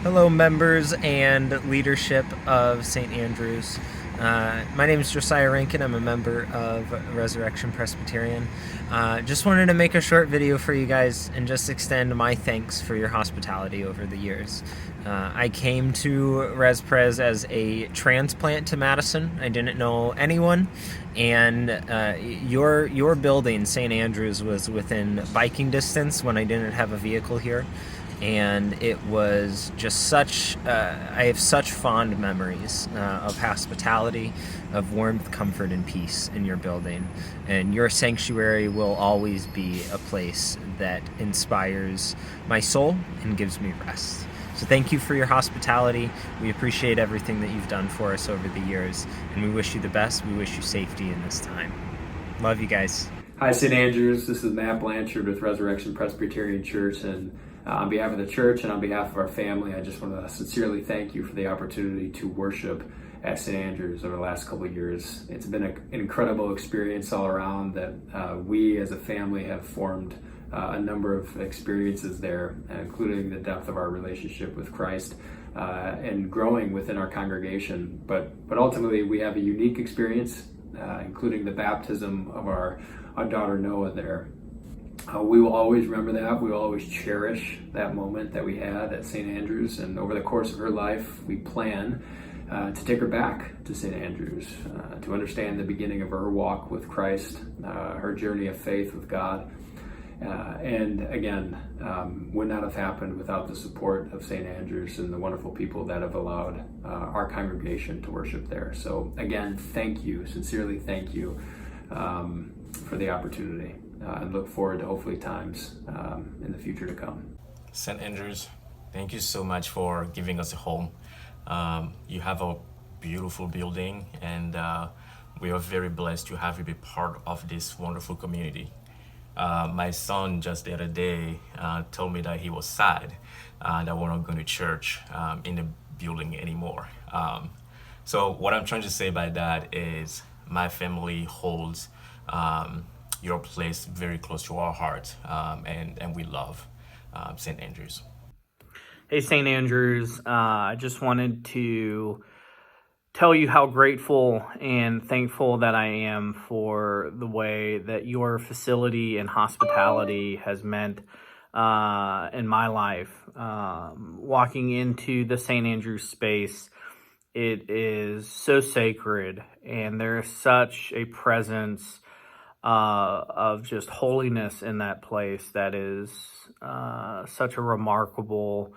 Hello, members and leadership of St. Andrew's. My name is Josiah Rankin. I'm a member of Resurrection Presbyterian. Just wanted to make a short video for you guys and just extend my thanks for your hospitality over the years. I came to Res Pres as a transplant to Madison. I didn't know anyone, and your building, St. Andrew's, was within biking distance when I didn't have a vehicle here. And it was just such, I have such fond memories of hospitality, of warmth, comfort, and peace in your building. And your sanctuary will always be a place that inspires my soul and gives me rest. So thank you for your hospitality. We appreciate everything that you've done for us over the years, and we wish you the best. We wish you safety in this time. Love you guys. Hi, St. Andrews. This is Matt Blanchard with Resurrection Presbyterian Church, and on behalf of the church and on behalf of our family, I just want to sincerely thank you for the opportunity to worship at St. Andrews over the last couple of years. It's been an incredible experience all around that we as a family have formed a number of experiences there, including the depth of our relationship with Christ and growing within our congregation. But ultimately, we have a unique experience, including the baptism of our daughter Noah there. We will always remember that. We will always cherish that moment that we had at St. Andrews. And over the course of her life, we plan to take her back to St. Andrews to understand the beginning of her walk with Christ, her journey of faith with God. And again, would not have happened without the support of St. Andrews and the wonderful people that have allowed our congregation to worship there. So again, thank you, sincerely thank you for the opportunity. And look forward to hopefully times in the future to come. St. Andrews, thank you so much for giving us a home. You have a beautiful building, and we are very blessed to have you be part of this wonderful community. My son just the other day told me that he was sad that we're not going to church in the building anymore. So what I'm trying to say by that is my family holds your place very close to our heart, and we love St. Andrews. Hey, St. Andrews, I just wanted to tell you how grateful and thankful that I am for the way that your facility and hospitality has meant in my life. Walking into the St. Andrews space, it is so sacred, and there's such a presence of just holiness in that place that is such a remarkable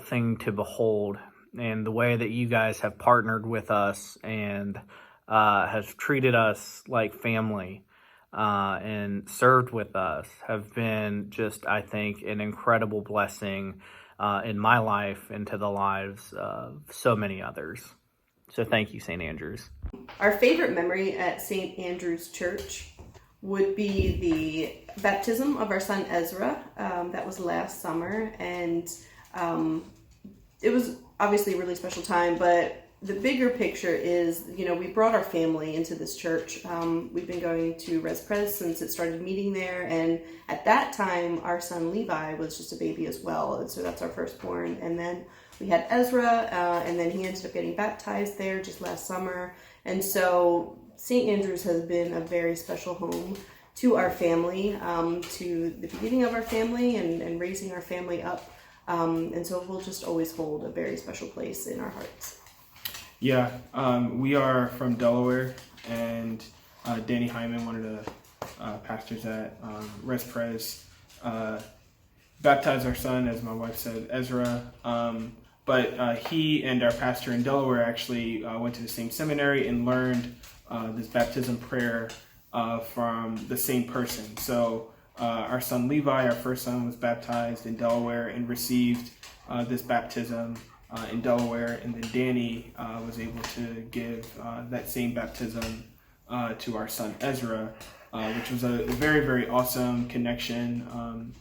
thing to behold. And the way that you guys have partnered with us and has treated us like family and served with us have been just, I think, an incredible blessing in my life and to the lives of so many others. So thank you, St. Andrews. Our favorite memory at St. Andrew's Church would be the baptism of our son Ezra. That was last summer, and it was obviously a really special time, but the bigger picture is, we brought our family into this church. We've been going to Res Pres since it started meeting there, and at that time, our son Levi was just a baby as well, and so that's our firstborn. And then we had Ezra, and then he ended up getting baptized there just last summer. And so St. Andrews has been a very special home to our family, to the beginning of our family and raising our family up. And so we'll just always hold a very special place in our hearts. Yeah, we are from Delaware, and Danny Hyman, one of the pastors at Res Pres, baptized our son, as my wife said, Ezra. But he and our pastor in Delaware actually went to the same seminary and learned this baptism prayer from the same person. So our son Levi, our first son, was baptized in Delaware and received this baptism in Delaware, and then Danny was able to give that same baptism to our son Ezra, which was a very, very awesome connection.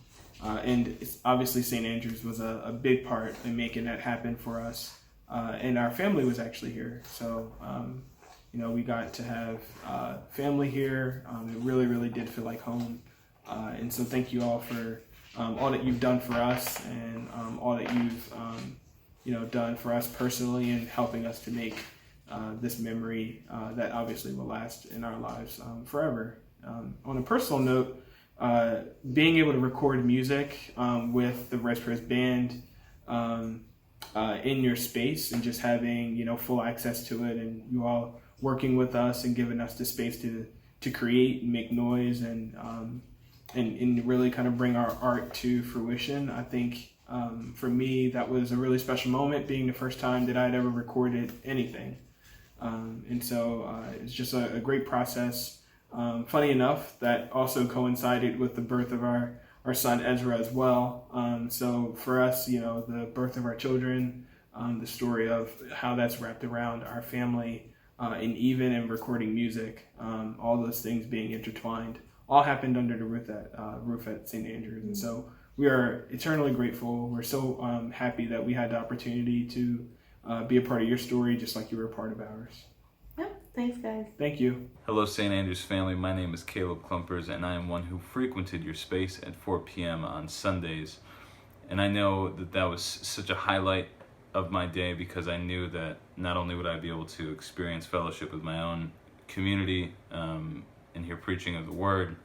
And obviously St. Andrews was a big part in making that happen for us. And our family was actually here. So, we got to have family here. It really, really did feel like home. And so thank you all for all that you've done for us and all that you've done for us personally and helping us to make this memory that obviously will last in our lives forever. On a personal note, being able to record music with the Res Pres band in your space and just having full access to it, and you all working with us and giving us the space to create and make noise and really kind of bring our art to fruition. I think for me that was a really special moment, being the first time that I'd ever recorded anything. And so it's just a great process. Funny enough, that also coincided with the birth of our son Ezra as well. So for us, the birth of our children, the story of how that's wrapped around our family, and even in recording music, all those things being intertwined, all happened under the roof at St. Andrews. And so we are eternally grateful. We're so happy that we had the opportunity to be a part of your story, just like you were a part of ours. Yep. Thanks, guys. Thank you. Hello, St. Andrews family. My name is Caleb Klumpers, and I am one who frequented your space at 4 p.m. on Sundays. And I know that was such a highlight of my day, because I knew that not only would I be able to experience fellowship with my own community and hear preaching of the Word,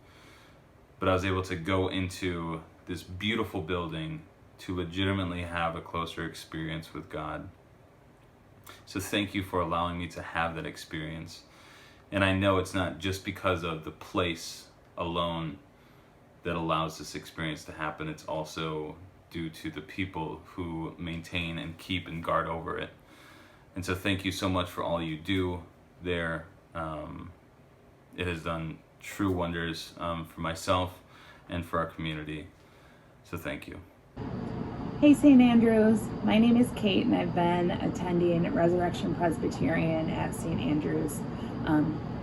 but I was able to go into this beautiful building to legitimately have a closer experience with God. So thank you for allowing me to have that experience. And I know it's not just because of the place alone that allows this experience to happen. It's also due to the people who maintain and keep and guard over it. And so thank you so much for all you do there. It has done true wonders for myself and for our community. So thank you. Hey St. Andrews, my name is Kate, and I've been attending Resurrection Presbyterian at St. Andrews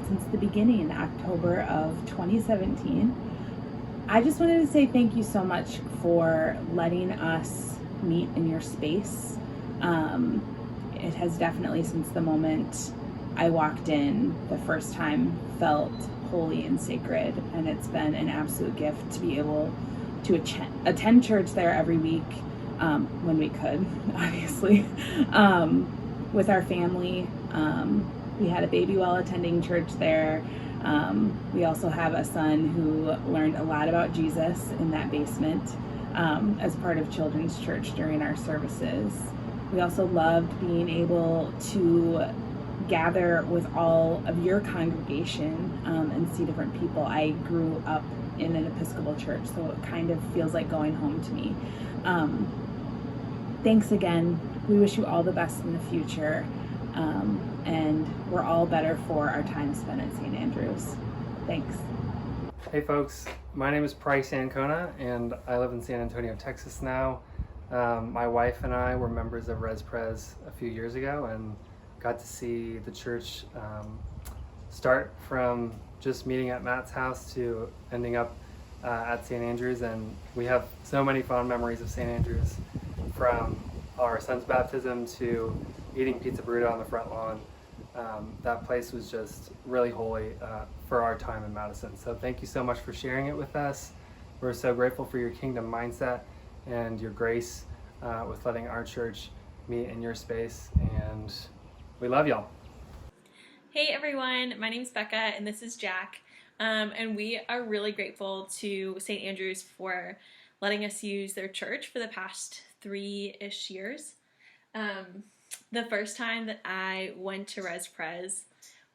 since the beginning, October of 2017. I just wanted to say thank you so much for letting us meet in your space. It has definitely, since the moment I walked in the first time, felt holy and sacred, and it's been an absolute gift to be able to attend church there every week. When we could, obviously, with our family. We had a baby while attending church there. We also have a son who learned a lot about Jesus in that basement as part of children's church during our services. We also loved being able to gather with all of your congregation and see different people. I grew up in an Episcopal church, so it kind of feels like going home to me. Thanks again. We wish you all the best in the future, and we're all better for our time spent at St. Andrews. Thanks. Hey folks, my name is Price Ancona, and I live in San Antonio, Texas now. My wife and I were members of Res Pres a few years ago and got to see the church start from just meeting at Matt's house to ending up at St. Andrews, and we have so many fond memories of St. Andrews, from our son's baptism to eating pizza burrito on the front lawn. That place was just really holy for our time in Madison. So thank you so much for sharing it with us. We're so grateful for your kingdom mindset and your grace with letting our church meet in your space, and we love y'all. Hey everyone, my name's Becca and this is Jack, and we are really grateful to St. Andrews for letting us use their church for the past 3-ish years. The first time that I went to Res Pres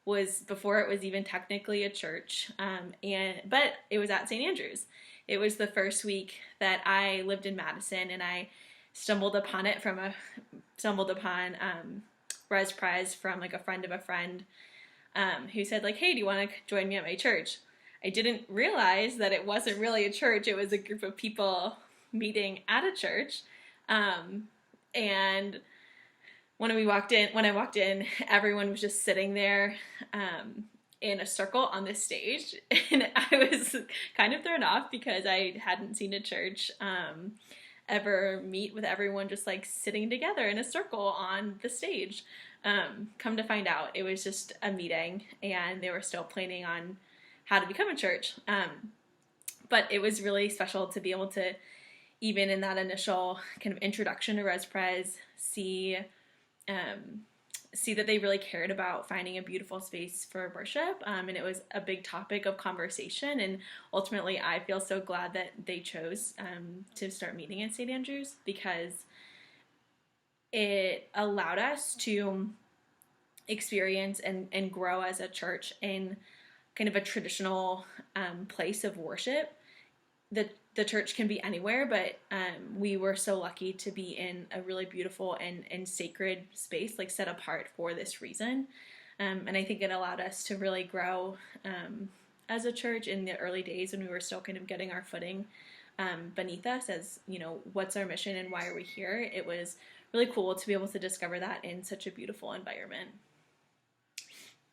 was before it was even technically a church, but it was at St. Andrews. It was the first week that I lived in Madison, and I stumbled upon Res Pres from like a friend of a friend who said like, hey, do you want to join me at my church? I didn't realize that it wasn't really a church. It was a group of people meeting at a church. And when I walked in, everyone was just sitting there in a circle on this stage. And I was kind of thrown off because I hadn't seen a church ever meet with everyone just like sitting together in a circle on the stage. Come to find out, it was just a meeting, and they were still planning on how to become a church. But it was really special to be able to even in that initial kind of introduction to Res Pres, see that they really cared about finding a beautiful space for worship, and it was a big topic of conversation. And ultimately, I feel so glad that they chose to start meeting at St. Andrews, because it allowed us to experience and grow as a church in kind of a traditional place of worship. The church can be anywhere, but we were so lucky to be in a really beautiful and sacred space, like set apart for this reason. And I think it allowed us to really grow as a church in the early days when we were still kind of getting our footing beneath us as, what's our mission and why are we here? It was really cool to be able to discover that in such a beautiful environment.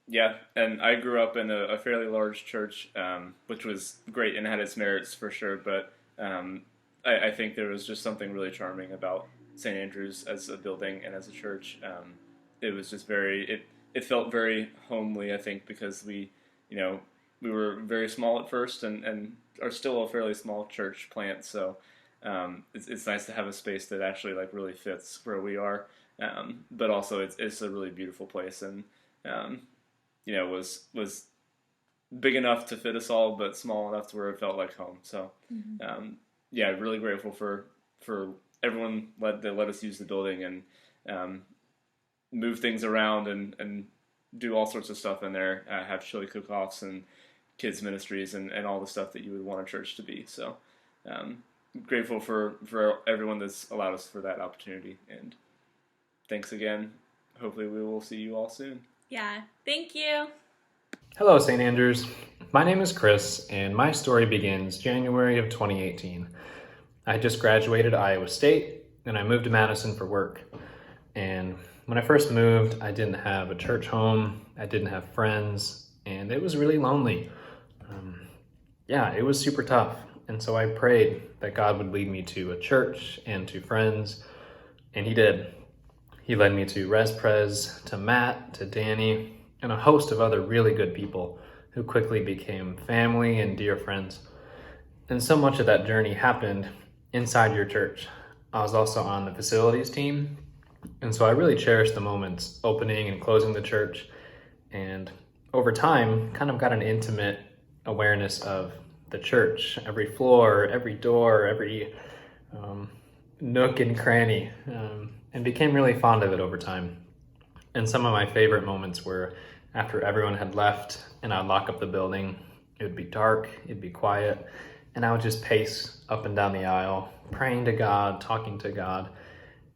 Yeah, and I grew up in a fairly large church, which was great and had its merits for sure, but I think there was just something really charming about St. Andrews as a building and as a church. It was just it felt very homely, I think, because we were very small at first and are still a fairly small church plant, so it's nice to have a space that actually really fits where we are, but also it's a really beautiful place, and was big enough to fit us all, but small enough to where it felt like home. So, really grateful for everyone that let us use the building and move things around and do all sorts of stuff in there. Have chili cook-offs and kids ministries and all the stuff that you would want a church to be. So, grateful for everyone that's allowed us for that opportunity. And thanks again. Hopefully we will see you all soon. Yeah, thank you. Hello, St. Andrews. My name is Chris, and my story begins January of 2018. I just graduated Iowa State, and I moved to Madison for work. And when I first moved, I didn't have a church home, I didn't have friends, and it was really lonely. It was super tough. And so I prayed that God would lead me to a church and to friends, and He did. He led me to Res Pres, to Matt, to Danny, and a host of other really good people who quickly became family and dear friends. And so much of that journey happened inside your church. I was also on the facilities team, and so I really cherished the moments opening and closing the church, and over time kind of got an intimate awareness of the church, every floor, every door, every nook and cranny, and became really fond of it over time. And some of my favorite moments were after everyone had left and I'd lock up the building. It would be dark, it'd be quiet, and I would just pace up and down the aisle, praying to God, talking to God.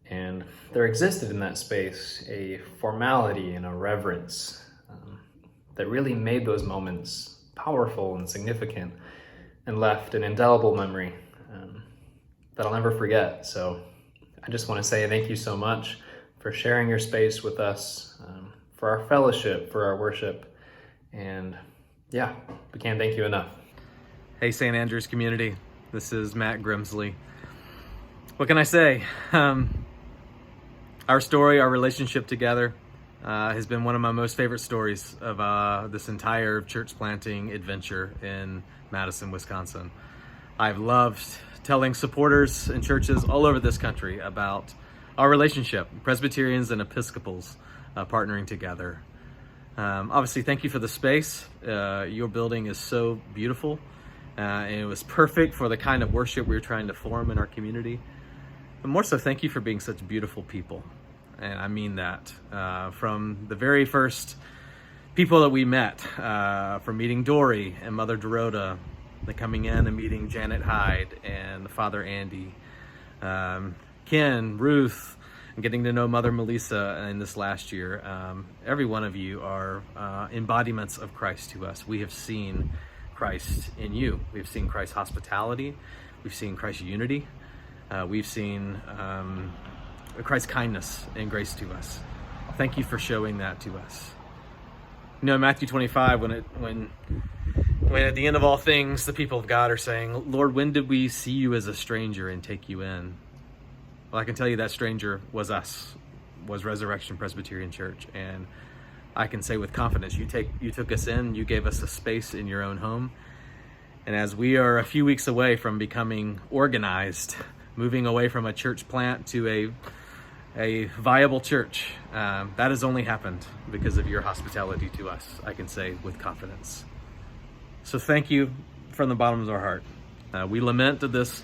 And there existed in that space a formality and a reverence that really made those moments powerful and significant and left an indelible memory that I'll never forget. So I just want to say thank you so much for sharing your space with us, for our fellowship, for our worship, and we can't thank you enough. Hey, St. Andrews community, this is Matt Grimsley. What can I say? Our story, our relationship together has been one of my most favorite stories of this entire church planting adventure in Madison, Wisconsin. I've loved telling supporters and churches all over this country about our relationship, Presbyterians and Episcopals partnering together. Obviously, thank you for the space. Your building is so beautiful, and it was perfect for the kind of worship we were trying to form in our community. But more so, thank you for being such beautiful people. And I mean that. From the very first people that we met, from meeting Dory and Mother Dorota, then coming in and meeting Janet Hyde and Father Andy, Ken, Ruth, and getting to know Mother Melissa in this last year. Every one of you are embodiments of Christ to us. We have seen Christ in you. We've seen Christ's hospitality. We've seen Christ's unity. We've seen Christ's kindness and grace to us. Thank you for showing that to us. Matthew 25, when at the end of all things, the people of God are saying, Lord, when did we see you as a stranger and take you in? Well, I can tell you that stranger was us, was Resurrection Presbyterian Church. And I can say with confidence, you took us in, you gave us a space in your own home. And as we are a few weeks away from becoming organized moving away from a church plant to a viable church. That has only happened because of your hospitality to us, I can say with confidence. So thank you from the bottom of our heart. We lament that this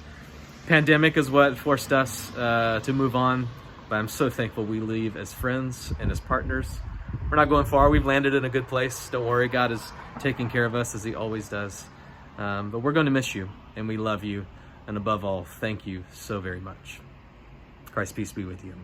pandemic is what forced us to move on, but I'm so thankful we leave as friends and as partners. We're not going far. We've landed in a good place. Don't worry, God is taking care of us as he always does. But we're going to miss you, and we love you. And above all, thank you so very much. Christ's peace be with you.